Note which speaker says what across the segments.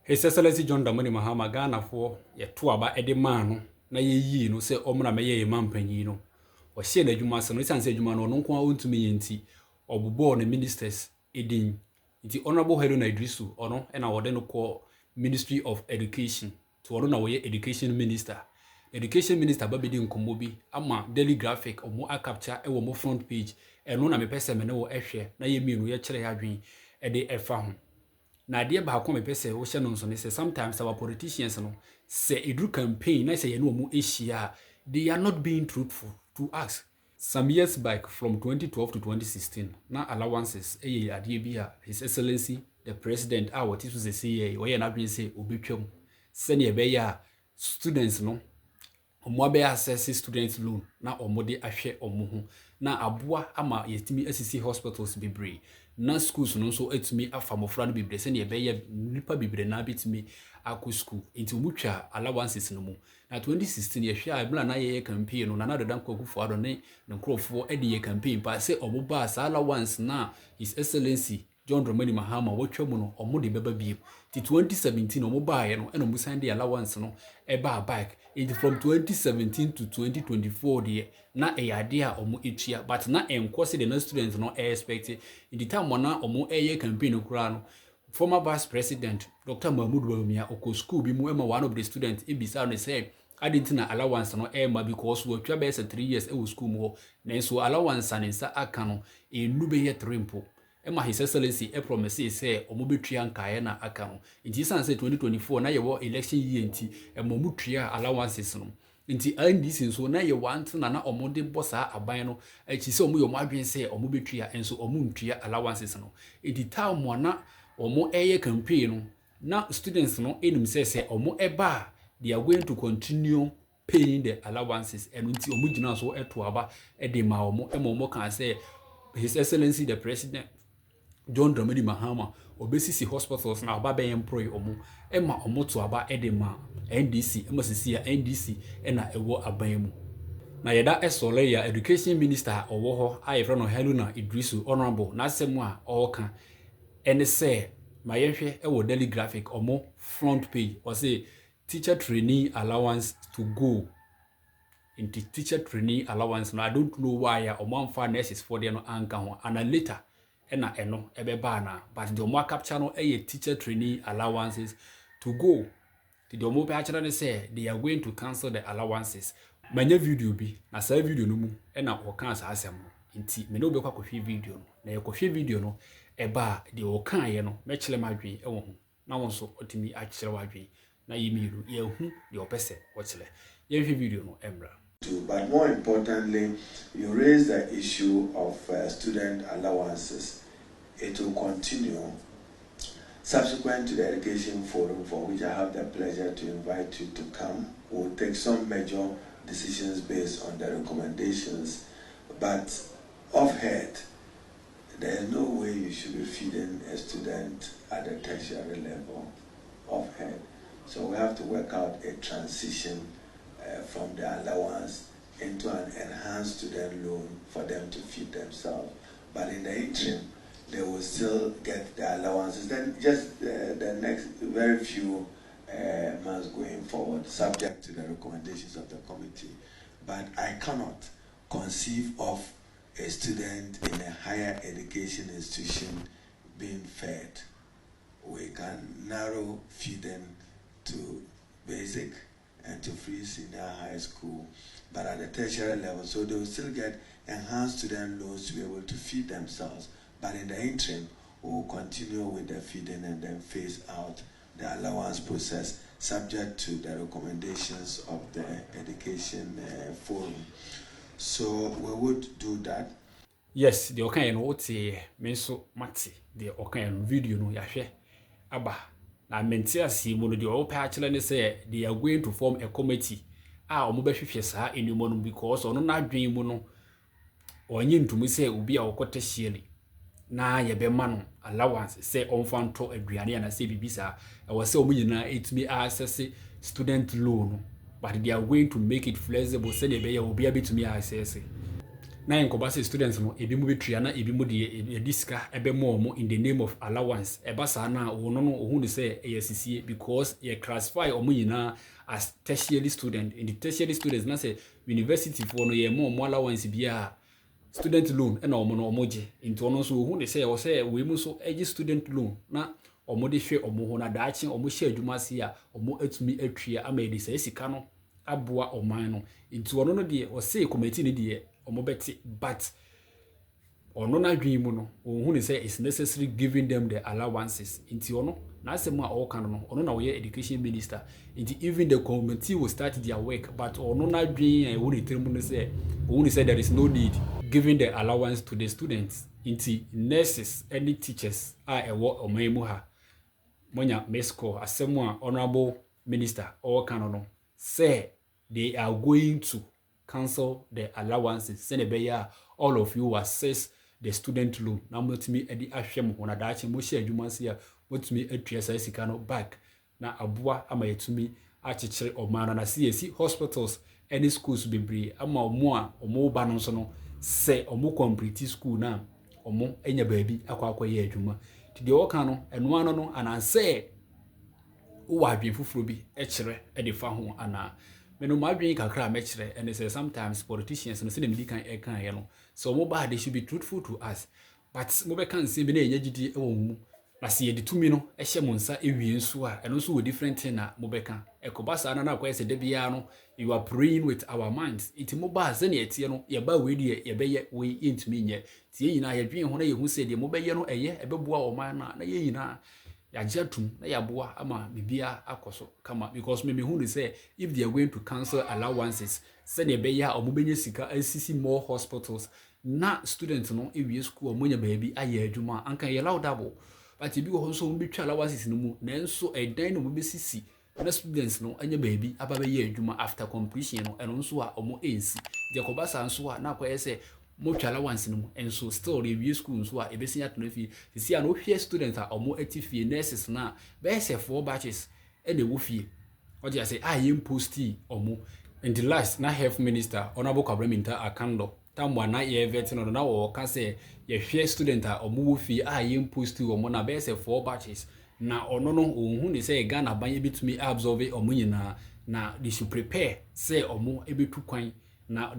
Speaker 1: His Excellency Hon.Haruna Mahama Ghana for ye to aba ede man no na ye yi no se omra meye ye man panyi no o hye na adwuma se no sanse adwuma no no nko a ontumi yenti obubo ne ministers edin nti Hon.Haruna Iddrissu ono na wode no ko Ministry of Education to ono na wo education minister babedi nkomo bi ama daily graphic omo a capture e wo mo front page eno na mepese me ne wo ehwe na ye mienu ye kire ya adwen e de efa ho na de ba ko mepese wo hye no nso ne se sometimes our politicians no se edru campaign na se ye no mo ehia they are not being truthful to us. Some years back from 2012 to 2016 na allowances eye ade bi a His Excellency the President a what is to say we ye na dwen se obetwam se ne be ya students no omo be access student loan na omo de ahwe omo ho na aboa ama yetimi asisi hospitals bibre na schools no so etimi afamofra no bibre se ne be ya nipa bibre na bitimi akọ school into mutwa allowances no mu na 2016 ye hwe abla na ye campaign no na dodan kwakufo ado ne nkrofo e de ye campaign pa se omo ba sa allowance na His Excellency Hon.Haruna Mahama wotwa mu no omo de beba biem ti 2017 omo ba ye no eno musan de allowance no e ba back it from 2017 to 2024 de na e yade a omo etua but na enkwose de na students no expect in the time na omo ye campaign no kura no former vice president Dr. Mahmoud Bawumia oko school bi mu ema one of the students ebisa no say adintina allowance no ema because we twa be 3 years e wo school mu na so allowance anensa aka no enu be ye trimpo ema His Excellency e promise say omo betua nkae na aka no nti sanse 2024 na ye wo election year nti ema mu tua allowances no nti NDC nso na ye want na omo de bossa aban no achi se omo yo mo adwen say omo betua enso omo ntua allowances no edi time na omo eye campaign no na students no enim say omo eba they are going to continue paying the allowances and until omo gina so eto aba e de ma omo kan say His Excellency the President Hon.Haruna Mahama obesisi hospitals na aba be employ omo e ma omo to aba e de ma NDC e ma sisi ya NDC e na ewo aban mu na yeda esole ya education minister owo ho ayefra no Hon.Haruna Iddrissu honorable na asem a oka ene say mayehwe e wo daily graphic omo front page or say teacher trainee allowance to go into teacher trainee allowance. No, I don't know why omo amfa nurses for the no anka ho ana later ena eno ebeba na but the omo capture no e teacher trainee allowances to go the omo be actually ne say they are going to cancel the allowances manya video bi na sa video no mu ena o cancel asem nti me no be kwa kohwe video no na ye kohwe video no eba de o kan ye no me chile madwen e wo ho na won so otimi a chile wadwen na yimiru ye hu de opese wo chile ye hwe video no embra.
Speaker 2: But more importantly, you raise the issue of student allowances. It will continue subsequent to the education forum, for which I have the pleasure to invite you to come. We'll take some major decisions based on the recommendations, but off-head, there is no way you should be feeding a student at the tertiary level off-head. So we have to work out a transition from the allowance into an enhanced student loan for them to feed themselves. But in the interim, they will still get the allowances. Then just the next very few months going forward, subject to the recommendations of the committee. But I cannot conceive of a student in a higher education institution being fed. We can narrow feeding to basic and to free senior high school, but at the tertiary level, so they will still get enhanced student loans to be able to feed themselves. But in the interim, we will continue with the feeding and then phase out the allowance process, subject to the recommendations of the education forum. So we would do that.
Speaker 1: Yes, the okay no what me so mati the okay video no yahwe aba na mentiasi mu no de o pa akele ne say they are going to form a committee omo be hwehwe saa enimo no because ono na adwen mu no onye ntumi say obi a okote hiele na ye be ma no allowance say onfa nto aduane na say bibisa e wo say omo nyina etumi access student loan, but they are going to make it flexible say they be obi abetumi access. na enkoba say students no ebi mu betua na ebi mu de disika ebe mo in the name of allowance eba sa na wono no ohun de say eyesisie because ye classify omo nyina as tertiary student. In the tertiary students na say university for no ye mo allowance bia student loan na omo no omo je into ono so ohun de say o say we mu so age student loan na omo de hwe omo ho na daache omo hye adwuma se a omo atumi atwia ama edi say sika no aboa oman no into ono no de o say committee ni de omo beti but ono na dwen mu no ohun say it's necessary giving them the allowances into ono na asem a all kan no ono na we education minister into even the committee will start their work but ono na dwen e wo ni term no say ohun say there is no need giving the allowance to the students into nurses any teachers a ewo oman mu ha monya mesco asem a honorable minister all kan no say they are going to cancel the allowances send beya all of you assess the student loan na motimi edi ahwem ho na daache mo hye adwuma se a motimi atua sa sika no back na aboa ama yetumi achechire omana na CSC hospitals any schools bebre ama omo ba no so no se omo complete school na omo enya baabi akwaye adwuma ti de oka no eno ano no ananse wo adwen fufuro bi ekire edi fa ho ana me no madwen kakra mekire and say sometimes politicians no say dem di kan e kan ye no so mo ba they should be truthful to us but mo be kan say be na enya gidi e wo mu na se ye di tumi no e hye mo nsa ewie nso a eno so wo different thing na mo be kan ekobasa na na kwa say da bia no you are praying with our minds it mo ba se na etie no ye ba we die ye be ye we intumi nye tie nyina ye dwen ho na ye hu say de mo be ye no eye ebeboa o man na ye nyina ya jatum na ya boa ama bibia akoso kama because me who dey say if they are going to cancel allowances send e be ya omobenye sika asisi more hospitals na students no ewie school omonya baabi aye adwuma anka ye laudable but ebi go so mbetwa allowances no mu na enso edan no mobesisi na students no anya baabi aba be ye adwuma after completion no eno nso a omo ensi de kobasa nso a na akwa say mo twala once no enso still review school so a ebesi atnofi sisi a no hwe students a omo atifie nurses na be say 4 batches e de wo fie o dey say yem posti omo in the last na health minister honorable Kwabreminta Akando tamwa na ye vet no na wo ka say ye hwe student a omo wo fie yem posti omo na be say 4 batches na ono no ohun ni say Ghana ban bitumi absorb omo nyina na they should prepare say omo ebetu kwan na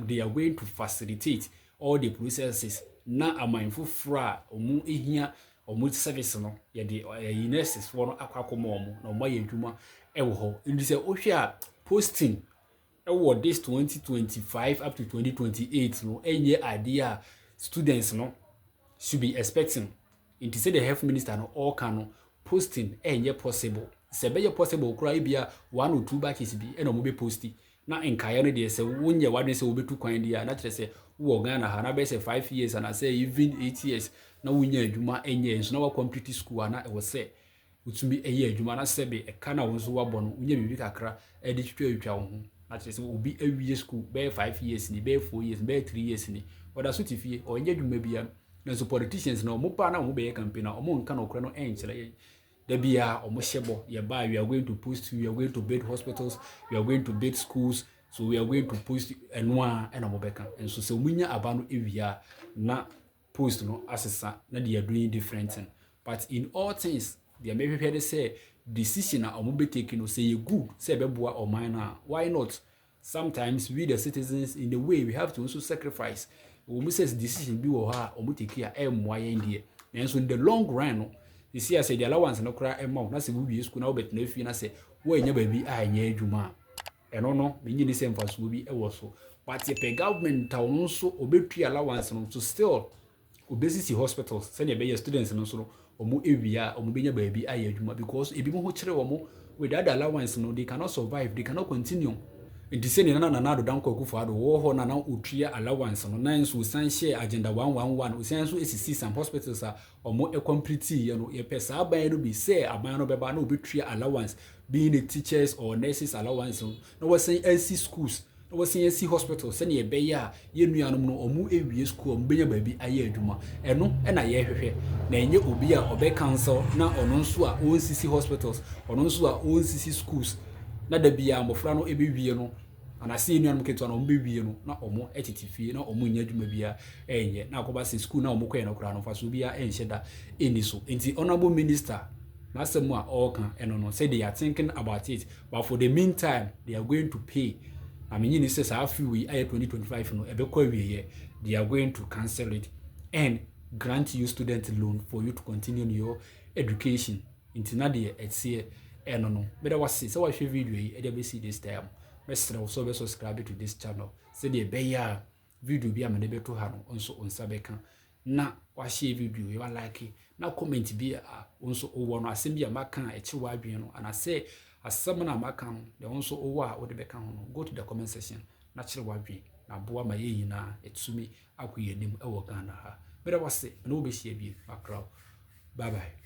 Speaker 1: they are going to facilitate all the processes na amanfo fra omu ehia omu service no ye de nurses for no akwakomo omu na omo ye adwuma ewo ho ndi se ohwe a posting ewo this 2025 up to 2028 no enye idea students no should be expecting into say the health minister no all can posting enye possible se be possible kura bia 1 or 2 batches bi e no mo be posti na enkaya no de se wonye wadwe se obetu kwan dia na kire se wo Ghana ha na be se 5 years and I say even 8 years na wonya adwuma enye nso na wa complete school na e wo se utumi eye adwuma na se be e kana wonso wabɔ no wonya bibi kakra e de twitwa wo ho na kire se obi awie school be 5 years ni be 4 years be 3 years ni wada so tifie onye adwuma bia na so politicians na omo pa na omo be campaign na omo nka na okra no enkyere Debia or Moshebo, Yaba, we are going to post, we are going to build hospitals, we are going to build schools, so we are going to post and one and a mobeka. And so we are about Evia, not post no assessor, that they are doing different thing. But in all things, they are maybe to say decision or mobile taking or say good, say beboa or minor. Why not? Sometimes we the citizens in the way we have to also sacrifice. When we say decision be or her or take care MY and so in the long run. You see, I say the allowance no cry amount. Na se we school na obet na fi na say wo enya baabi anya adwuma. Eno no me nyi ni se mfa so bi e wo so. But the government town so obetu allowance no to still obesisi hospitals say the be students no so omo ewia omo benya baabi aya adwuma because ebi mo ho kire omo without the allowance no they cannot survive, they cannot continue. Nti se ni na do danko akufo ado wo ho na otua allowance no nan so san share agenda 111 osan so esisi some hospitals a omo e complete ye no ye pesa aban no bi say aban no beba na obetua allowance being the teachers or nurses allowance no we say NC schools no we say NC hospitals se ne ye be ya ye nuanom no omo ewie school omo benya baabi aye adwuma eno e na ye hwehwe na enye obi a obe cancel na ono nso a onsisi hospitals ono nso a onsisi schools na da bia mbofra no ebewie no ana se nuanum keto na ombe wie no na omo etetifie na omo nya adwuma bia enye na akoba se school na omo koye no kra no fa so bia enhye da eni so enti honorable minister na asem a oka eno no say they are thinking about it, but for the meantime they are going to pay. I mean, you say I feel we 2025 no they are going to cancel it and grant you student loan for you to continue your education. Intina de etsie eno no. Better was say so watch video e dey see this time. Mestre also be subscribe to this channel. Say the beya video bi amene beto ha no onso onsa beka na wa share video you like na comment bi onso owo no asem bi amaka e che wa adwen no ana say asem na amaka no de onso owo a wo de beka ho no go to the comment section na kire wa adwen na boa ma ye nyina etumi akoye nim e wo Ghana ha. Better was say no be share bi akra. Bye bye.